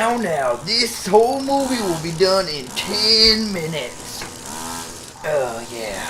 Now, this whole movie will be done in 10 minutes. Oh, yeah.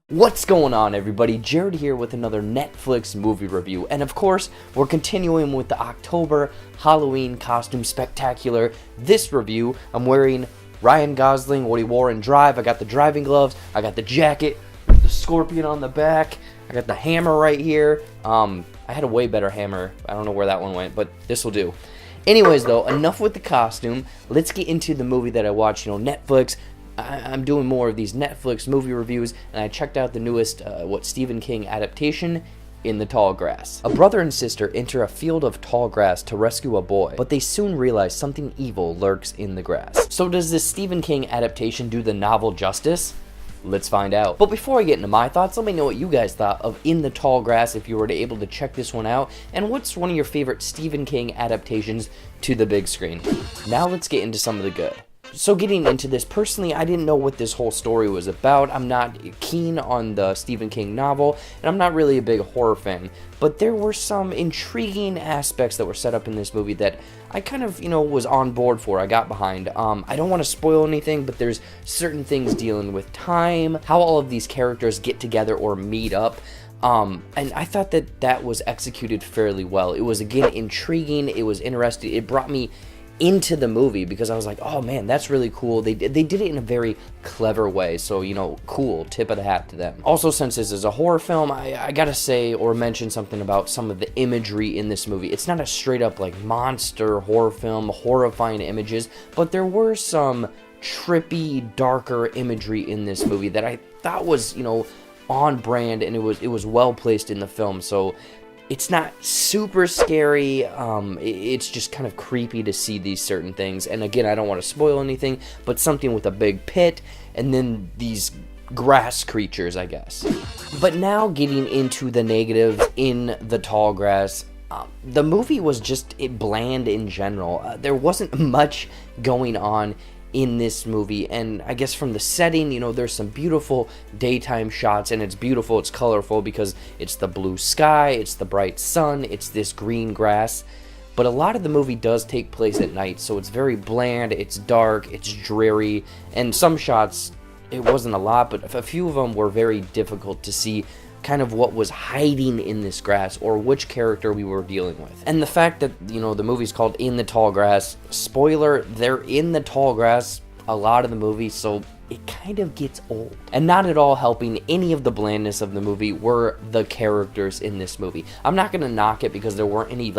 What's going on, everybody? Jared here with another Netflix movie review, and of course, we're continuing with the October Halloween costume spectacular. This review, I'm wearing Ryan Gosling, what he wore in Drive. I got the driving gloves, I got the jacket, the scorpion on the back, I got the hammer right here. I had a way better hammer, I don't know where that one went, but this will do. Anyways, though, enough with the costume. Let's get into the movie that I watched, Netflix. I'm doing more of these Netflix movie reviews, and I checked out the newest, Stephen King adaptation, In the Tall Grass. A brother and sister enter a field of tall grass to rescue a boy, but they soon realize something evil lurks in the grass. So does this Stephen King adaptation do the novel justice? Let's find out. But before I get into my thoughts, let me know what you guys thought of In the Tall Grass if you were able to check this one out, and what's one of your favorite Stephen King adaptations to the big screen. Now let's get into some of the good. So getting into this, personally, I didn't know what this whole story was about. I'm not keen on the Stephen King novel, and I'm not really a big horror fan. But there were some intriguing aspects that were set up in this movie that I kind of, was on board for. I got behind. I don't want to spoil anything, but there's certain things dealing with time, how all of these characters get together or meet up. And I thought that was executed fairly well. It was, again, intriguing. It was interesting. It brought me into the movie because I was like, oh man, that's really cool. They did it in a very clever way, so cool, tip of the hat to them. Also, since this is a horror film, I gotta say or mention something about some of the imagery in this movie. It's not a straight up like monster horror film, horrifying images, but there were some trippy, darker imagery in this movie that I thought was on brand, and it was well placed in the film. So it's not super scary, it's just kind of creepy to see these certain things. And again, I don't want to spoil anything, but something with a big pit, and then these grass creatures, I guess. But now getting into the negatives in The Tall Grass, the movie was just bland in general. There wasn't much going on in this movie, and I guess from the setting, there's some beautiful daytime shots, and it's beautiful, it's colorful because it's the blue sky, it's the bright sun, it's this green grass. But a lot of the movie does take place at night, so it's very bland, it's dark, it's dreary, and some shots, it wasn't a lot, but a few of them were very difficult to see kind of what was hiding in this grass or which character we were dealing with. And the fact that, the movie's called In the Tall Grass, spoiler, they're in the tall grass a lot of the movie, so it kind of gets old. And not at all helping any of the blandness of the movie were the characters in this movie. I'm not gonna knock it because there weren't any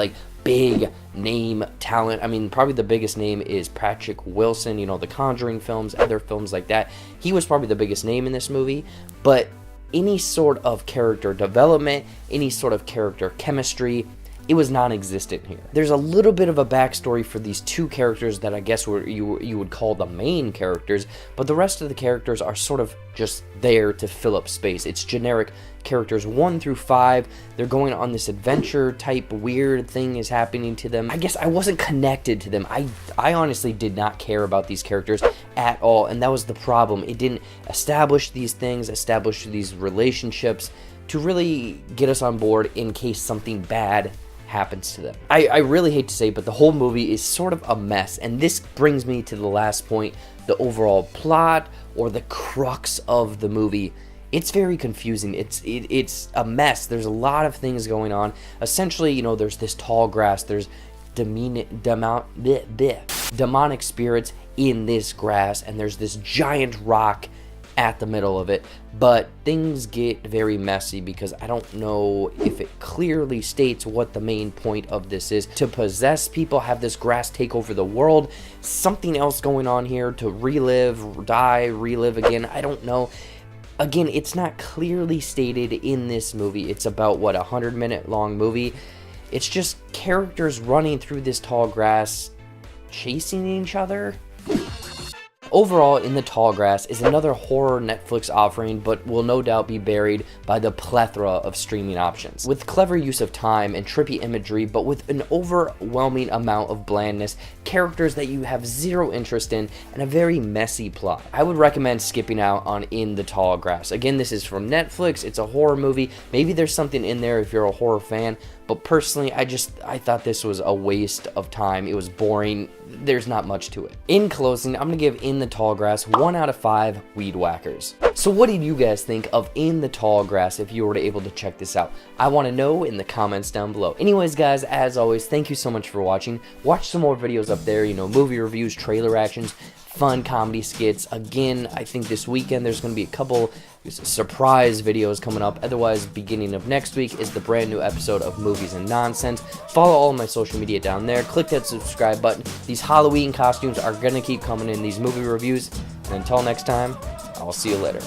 big name talent. I mean, probably the biggest name is Patrick Wilson, the Conjuring films, other films like that. He was probably the biggest name in this movie, but any sort of character development, any sort of character chemistry, it was non-existent here. There's a little bit of a backstory for these two characters that I guess you would call the main characters, but the rest of the characters are sort of just there to fill up space. It's generic characters 1 through 5. They're going on this adventure type weird thing is happening to them. I guess I wasn't connected to them. I honestly did not care about these characters at all, and that was the problem. It didn't establish these things, establish these relationships to really get us on board in case something bad happens to them. I really hate to say it, but the whole movie is sort of a mess, and this brings me to the last point, the overall plot or the crux of the movie. It's very confusing. It's a mess. There's a lot of things going on. Essentially, there's this tall grass, there's demonic spirits in this grass, and there's this giant rock at the middle of it, but things get very messy because I don't know if it clearly states what the main point of this is. To possess people, have this grass take over the world, something else going on here, to relive, die, relive again, I don't know. Again, it's not clearly stated in this movie. It's about, 100-minute long movie. It's just characters running through this tall grass, chasing each other. overall, In the Tall Grass is another horror Netflix offering, but will no doubt be buried by the plethora of streaming options. With clever use of time and trippy imagery, but with an overwhelming amount of blandness, characters that you have zero interest in, and a very messy plot. I would recommend skipping out on In the Tall Grass. Again, this is from Netflix, it's a horror movie, maybe there's something in there if you're a horror fan, but personally, I thought this was a waste of time. It was boring. There's not much to it. In closing, I'm going to give In the Tall Grass 1 out of 5 weed whackers. So what did you guys think of In the Tall Grass if you were able to check this out? I want to know in the comments down below. Anyways, guys, as always, thank you so much for watching. Watch some more videos up there, movie reviews, trailer reactions, fun comedy skits. Again, I think this weekend there's going to be a couple surprise videos coming up. Otherwise, beginning of next week is the brand new episode of Movies and Nonsense. Follow all of my social media down there. Click that subscribe button. These Halloween costumes are going to keep coming in these movie reviews. And until next time, I'll see you later.